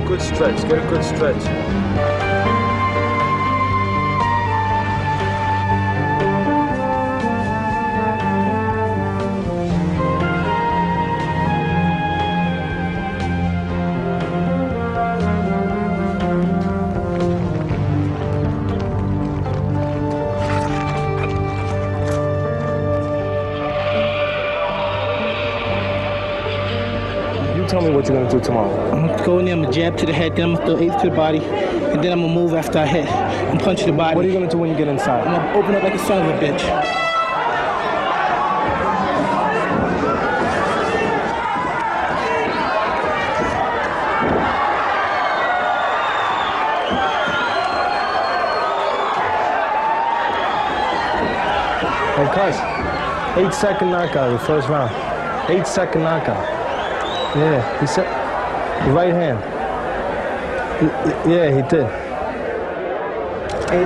good stretch. Get a good stretch. Tell me what you're gonna do tomorrow. I'm gonna go in there, I'm gonna jab to the head, then I'm gonna throw eighth to the body, and then I'm gonna move after I hit. I'm punch the body. What are you gonna do when you get inside? I'm gonna open up like a son of a bitch. Hey, Cuz, 8-second knockout, the first round. 8-second knockout. Yeah, he said, the right hand. Yeah, he did. Hey,